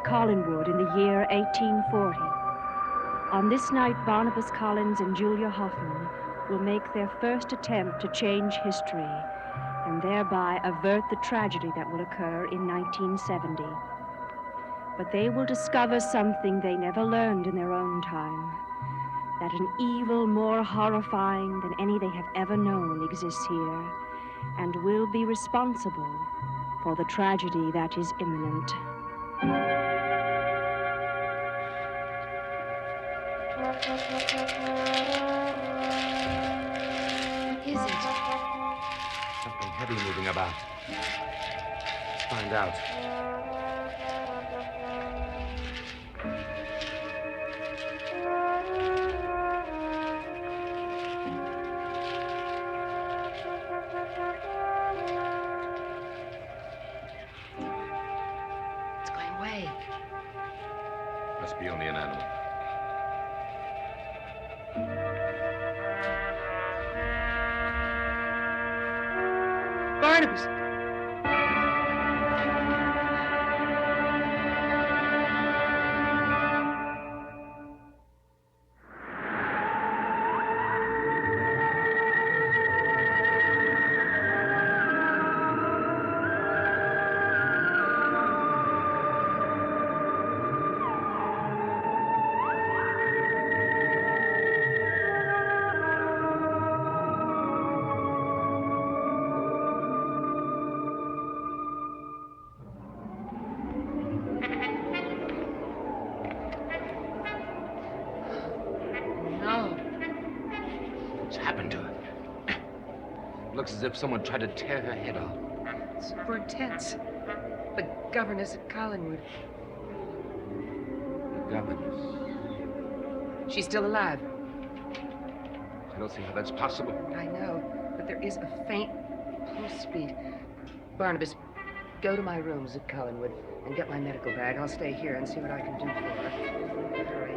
Collinwood in the year 1840. On this night, Barnabas Collins and Julia Hoffman will make their first attempt to change history and thereby avert the tragedy that will occur in 1970. But they will discover something they never learned in their own time, that an evil more horrifying than any they have ever known exists here and will be responsible for the tragedy that is imminent. What is it? Something heavy moving about. Let's find out. It's going away. Must be only an animal. Barnabas! Looks as if someone tried to tear her head off. It's Hortense, the governess at Collinwood. The governess. She's still alive. I don't see how that's possible. I know, but there is a faint pulse beat. Barnabas, go to my rooms at Collinwood and get my medical bag. I'll stay here and see what I can do for her. Hurry.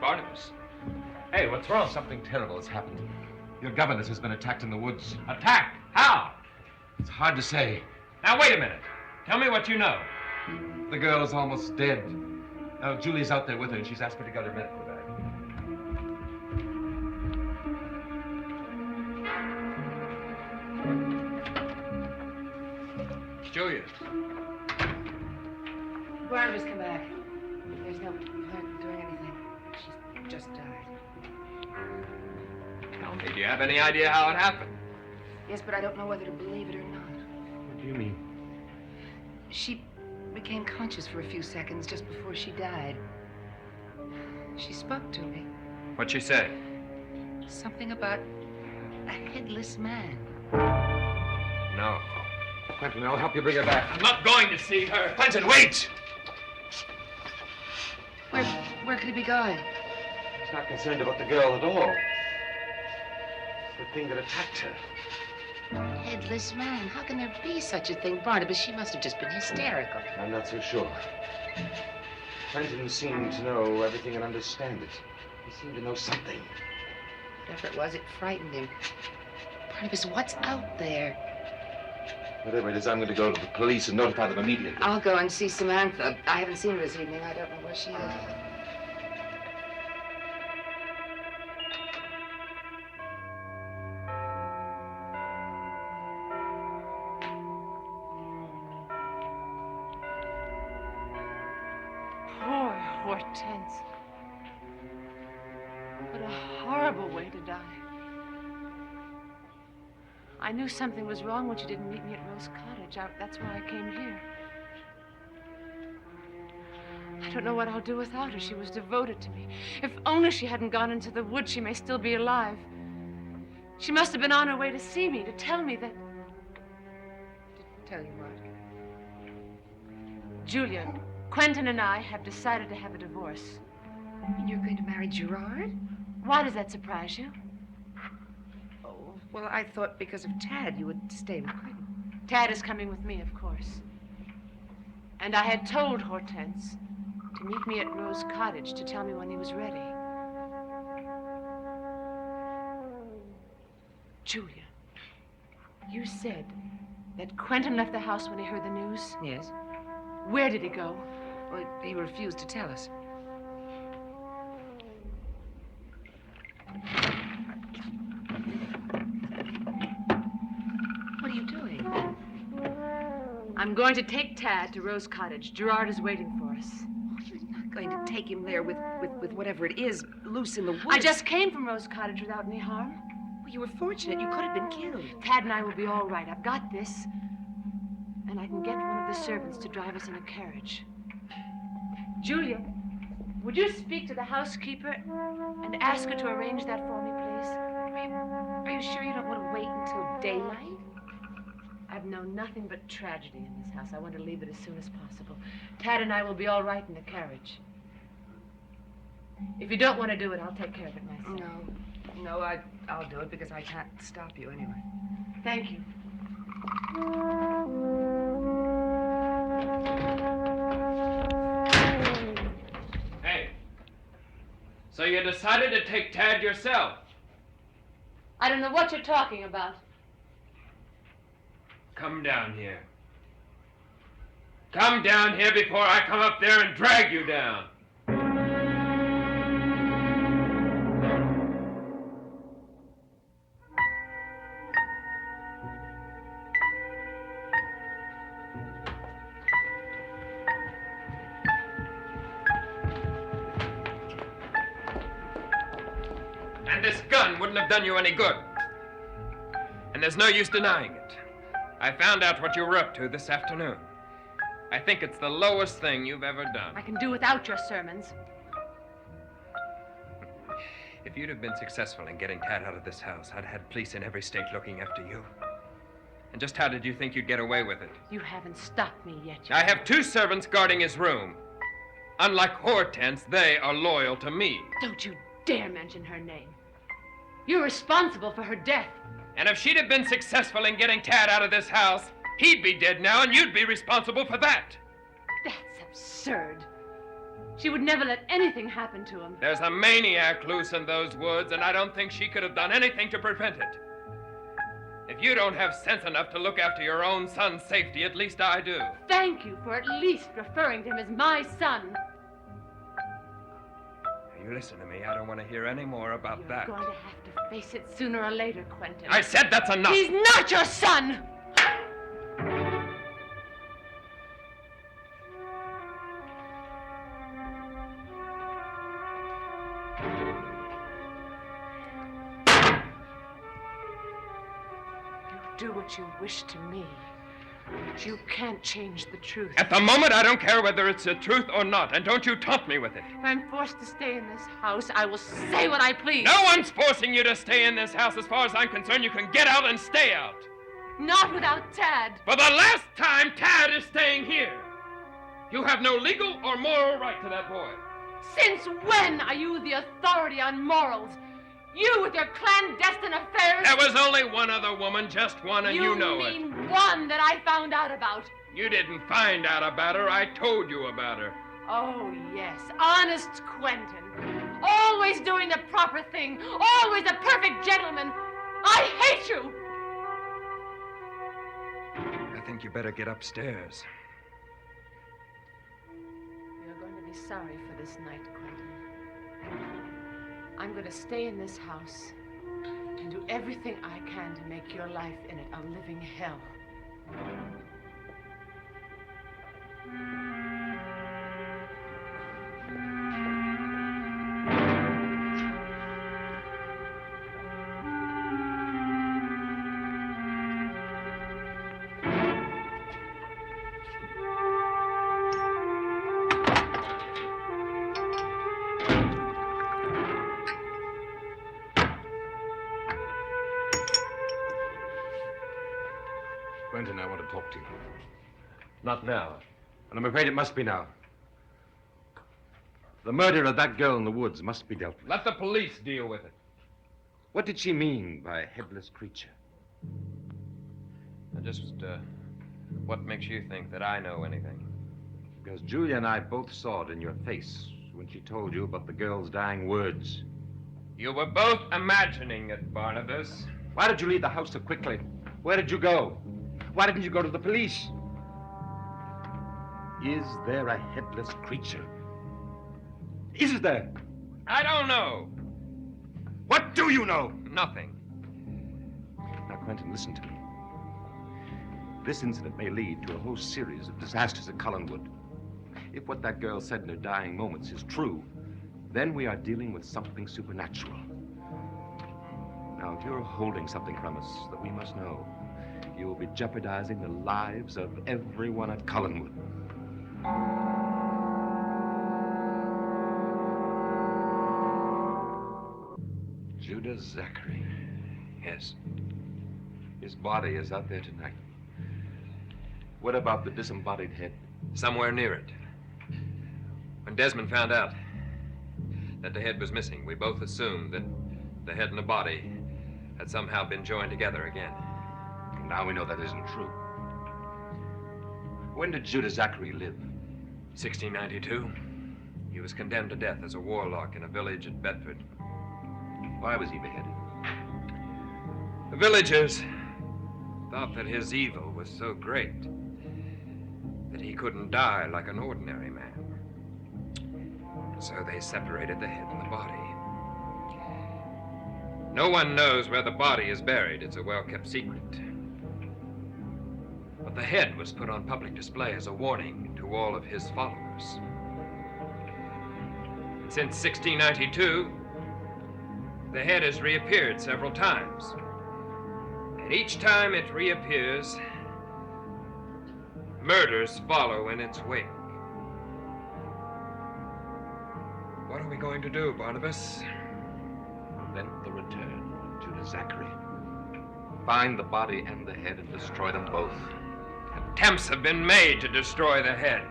Barnabas. Hey, what's wrong? Something terrible has happened. Your governess has been attacked in the woods. Attacked? How? It's hard to say. Now, wait a minute. Tell me what you know. The girl is almost dead. Now, Julie's out there with her, and she's asked me to get her medical bag. Julia. Barnabas, come back. There's no point doing anything. She's just died. Tell me, do you have any idea how it happened? Yes, but I don't know whether to believe it or not. What do you mean? She became conscious for a few seconds just before she died. She spoke to me. What'd she say? Something about a headless man. No. Quentin, I'll help you bring her back. I'm not going to see her. Quentin, wait! Where could he be going? He's not concerned about the girl at all. It's the thing that attacked her. Headless man? How can there be such a thing? Barnabas, she must have just been hysterical. I'm not so sure. Quentin seemed to know everything and understand it. He seemed to know something. Whatever it was, it frightened him. Barnabas, what's out there? Whatever it is, I'm going to go to the police and notify them immediately. I'll go and see Samantha. I haven't seen her this evening. I don't know where she is. Poor Hortense. What a horrible way to die. I knew something was wrong when she didn't meet me at Rose Cottage. That's why I came here. I don't know what I'll do without her. She was devoted to me. If only she hadn't gone into the woods, she may still be alive. She must have been on her way to see me, to tell me that... To tell you what? Julia, Quentin and I have decided to have a divorce. And you're going to marry Gerard? Why does that surprise you? Oh, well, I thought because of Tad you would stay with Quentin. Tad is coming with me, of course. And I had told Hortense to meet me at Rose Cottage to tell me when he was ready. Julia, you said that Quentin left the house when he heard the news. Yes? Where did he go? Well, he refused to tell us. What are you doing? I'm going to take Tad to Rose Cottage. Gerard is waiting for us. You're not going to take him there with whatever it is loose in the woods. I just came from Rose Cottage without any harm. Well, you were fortunate. You could have been killed. Tad and I will be all right. I've got this. And I can get one of the servants to drive us in a carriage. Julia, would you speak to the housekeeper and ask her to arrange that for me, please? Are you sure you don't want to wait until daylight? I've known nothing but tragedy in this house. I want to leave it as soon as possible. Tad and I will be all right in the carriage. If you don't want to do it, I'll take care of it myself. No, I'll do it because I can't stop you anyway. Thank you. Hey. So you decided to take Tad yourself? I don't know what you're talking about. Come down here. Come down here before I come up there and drag you down. And this gun wouldn't have done you any good. And there's no use denying it. I found out what you were up to this afternoon. I think it's the lowest thing you've ever done. I can do without your sermons. If you'd have been successful in getting Tad out of this house, I'd had police in every state looking after you. And just how did you think you'd get away with it? You haven't stopped me yet. I have 2 servants guarding his room. Unlike Hortense, they are loyal to me. Don't you dare mention her name. You're responsible for her death. And if she'd have been successful in getting Tad out of this house, he'd be dead now and you'd be responsible for that. That's absurd. She would never let anything happen to him. There's a maniac loose in those woods, and I don't think she could have done anything to prevent it. If you don't have sense enough to look after your own son's safety, at least I do. Thank you for at least referring to him as my son. You listen to me. I don't want to hear any more about You're that. going to have to face it sooner or later, Quentin. I said that's enough. He's not your son! You do what you wish to me. But you can't change the truth. At the moment, I don't care whether it's the truth or not, and don't you taunt me with it. If I'm forced to stay in this house, I will say what I please. No one's forcing you to stay in this house. As far as I'm concerned, you can get out and stay out. Not without Tad. For the last time, Tad is staying here. You have no legal or moral right to that boy. Since when are you the authority on morals? You with your clandestine affairs? There was only one other woman, just one, and you know it. You mean one that I found out about? You didn't find out about her. I told you about her. Oh, yes. Honest Quentin. Always doing the proper thing. Always a perfect gentleman. I hate you! I think you better get upstairs. You're going to be sorry for this night, Quentin. I'm going to stay in this house and do everything I can to make your life in it a living hell. Quentin, I want to talk to you. Not now. And I'm afraid it must be now. The murder of that girl in the woods must be dealt with. Let the police deal with it. What did she mean by a headless creature? What makes you think that I know anything? Because Julia and I both saw it in your face when she told you about the girl's dying words. You were both imagining it, Barnabas. Why did you leave the house so quickly? Where did you go? Why didn't you go to the police? Is there a headless creature? Is there? I don't know. What do you know? Nothing. Now, Quentin, listen to me. This incident may lead to a whole series of disasters at Collinwood. If what that girl said in her dying moments is true, then we are dealing with something supernatural. Now, if you're holding something from us that we must know, you will be jeopardizing the lives of everyone at Collinwood. Judah Zachary. Yes. His body is out there tonight. What about the disembodied head? Somewhere near it. When Desmond found out that the head was missing, we both assumed that the head and the body had somehow been joined together again. Now we know that isn't true. When did Judah Zachary live? 1692. He was condemned to death as a warlock in a village at Bedford. Why was he beheaded? The villagers thought that his evil was so great that he couldn't die like an ordinary man. So they separated the head and the body. No one knows where the body is buried. It's a well-kept secret. But the head was put on public display as a warning to all of his followers. And since 1692, the head has reappeared several times. And each time it reappears, murders follow in its wake. What are we going to do, Barnabas? Prevent the return of Judah Zachary. Find the body and the head and destroy them both. Attempts have been made to destroy the head.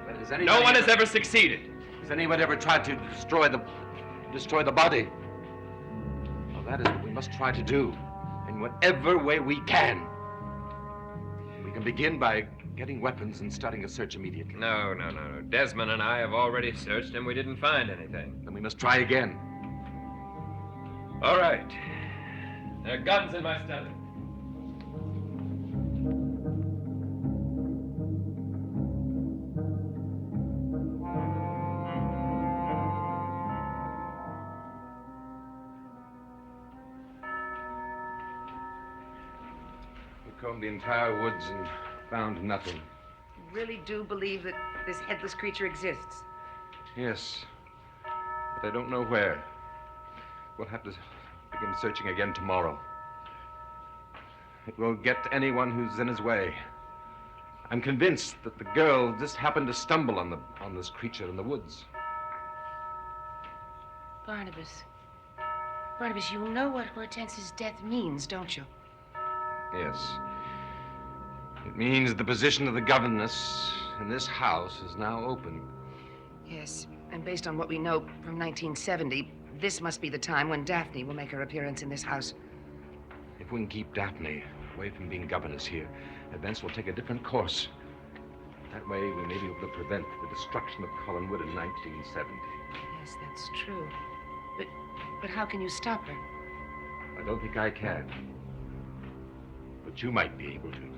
But No one has ever succeeded. Has anyone ever tried to destroy the body? Well, that is what we must try to do, in whatever way we can. We can begin by getting weapons and starting a search immediately. No. Desmond and I have already searched and we didn't find anything. Then we must try again. All right. There are guns in my study. We combed the entire woods and found nothing. You really do believe that this headless creature exists? Yes, but I don't know where. We'll have to begin searching again tomorrow. It will get anyone who's in his way. I'm convinced that the girl just happened to stumble on this creature in the woods. Barnabas, you know what Hortense's death means, don't you? Yes. It means the position of the governess in this house is now open. Yes, and based on what we know from 1970, this must be the time when Daphne will make her appearance in this house. If we can keep Daphne away from being governess here, events will take a different course. That way, we may be able to prevent the destruction of Collinwood in 1970. Yes, that's true. But how can you stop her? I don't think I can. But you might be able to.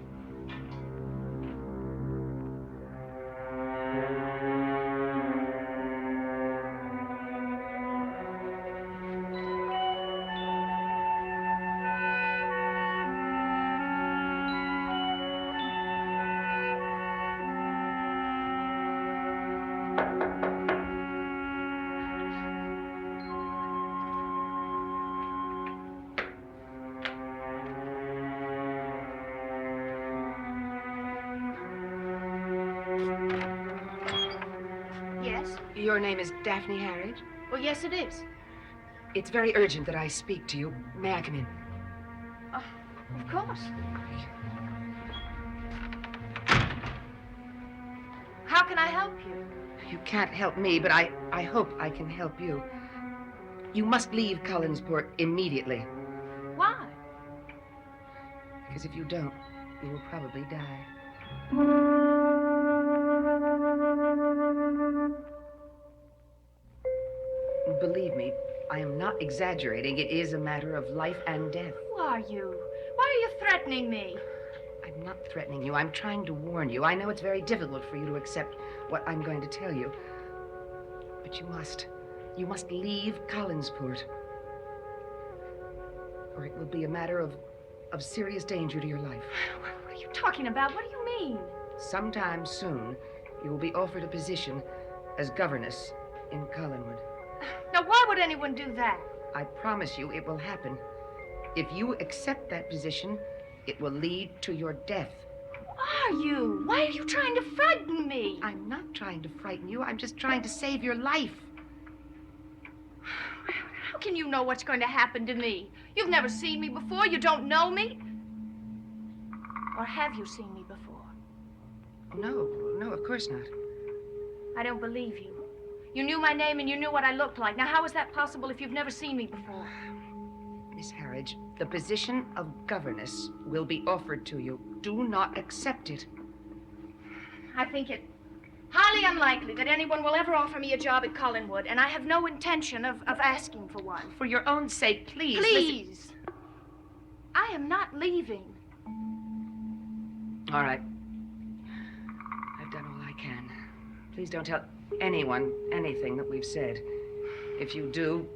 Yes? Your name is Daphne Harriage? Well, yes, it is. It's very urgent that I speak to you. May I come in? Of course. How can I help you? You can't help me, but I hope I can help you. You must leave Collinsport immediately. Why? Because if you don't, you will probably die. Believe me, I am not exaggerating. It is a matter of life and death. Who are you? Why are you threatening me? I'm not threatening you. I'm trying to warn you. I know it's very difficult for you to accept what I'm going to tell you. But you must. You must leave Collinsport. Or it will be a matter of serious danger to your life. What are you talking about? What do you mean? Sometime soon, you will be offered a position as governess in Collinwood. Now, why would anyone do that? I promise you it will happen. If you accept that position, it will lead to your death. Who are you? Why are you trying to frighten me? I'm not trying to frighten you. I'm just trying to save your life. How can you know what's going to happen to me? You've never seen me before. You don't know me. Or have you seen me before? No, of course not. I don't believe you. You knew my name and you knew what I looked like. Now, how is that possible if you've never seen me before? Miss Harridge, the position of governess will be offered to you. Do not accept it. I think it highly unlikely that anyone will ever offer me a job at Collinwood, and I have no intention of asking for one. For your own sake, please. Please. I am not leaving. All right. I've done all I can. Please don't tell anyone anything that we've said. If you do,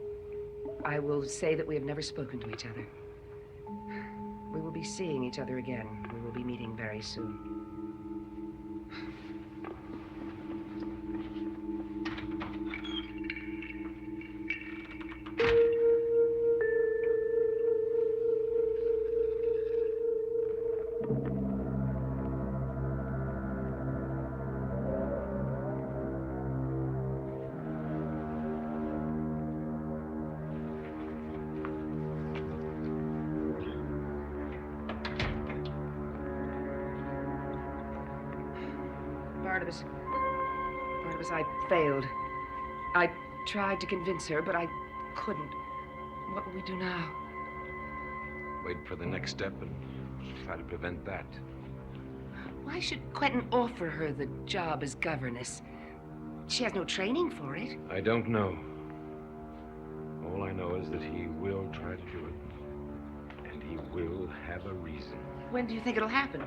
I will say that we have never spoken to each other. We will be seeing each other again. We will be meeting very soon. Barnabas, I failed. I tried to convince her, but I couldn't. What will we do now? Wait for the next step and try to prevent that. Why should Quentin offer her the job as governess? She has no training for it. I don't know. All I know is that he will try to do it. And he will have a reason. When do you think it'll happen?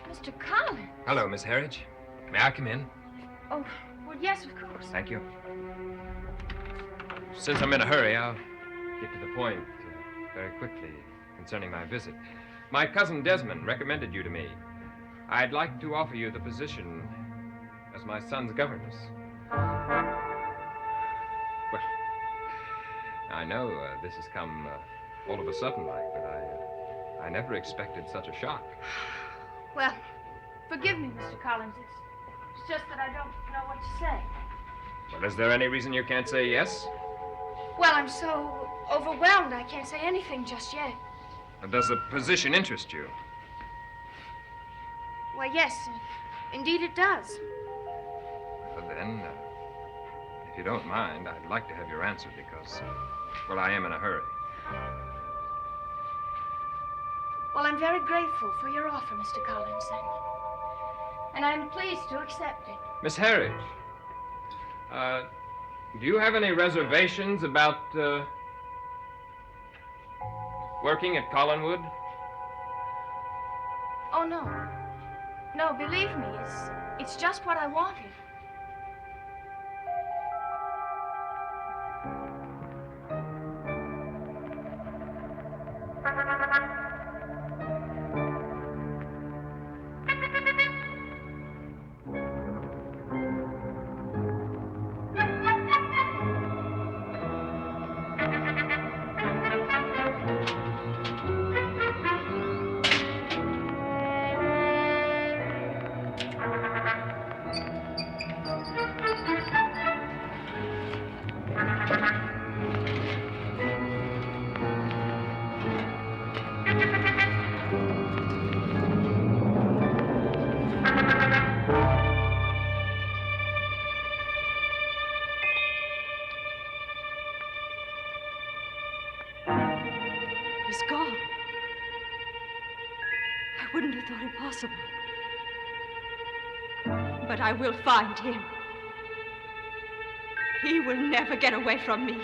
Mr. Collins. Hello, Miss Harridge. May I come in? Oh, well, yes, of course. Thank you. Since I'm in a hurry, I'll get to the point very quickly concerning my visit. My cousin Desmond recommended you to me. I'd like to offer you the position as my son's governess. Well, I know this has come all of a sudden like, but I never expected such a shock. Well, forgive me, Mr. Collins. It's just that I don't know what to say. Well, is there any reason you can't say yes? Well, I'm so overwhelmed I can't say anything just yet. Does the position interest you? Well, yes, indeed it does. Well, then, if you don't mind, I'd like to have your answer because, well, I am in a hurry. Well, I'm very grateful for your offer, Mr. Collins, and I'm pleased to accept it. Miss Harridge, do you have any reservations about working at Collinwood? Oh, no. No, believe me, it's just what I wanted. He's gone. I wouldn't have thought it possible. But I will find him. He will never get away from me.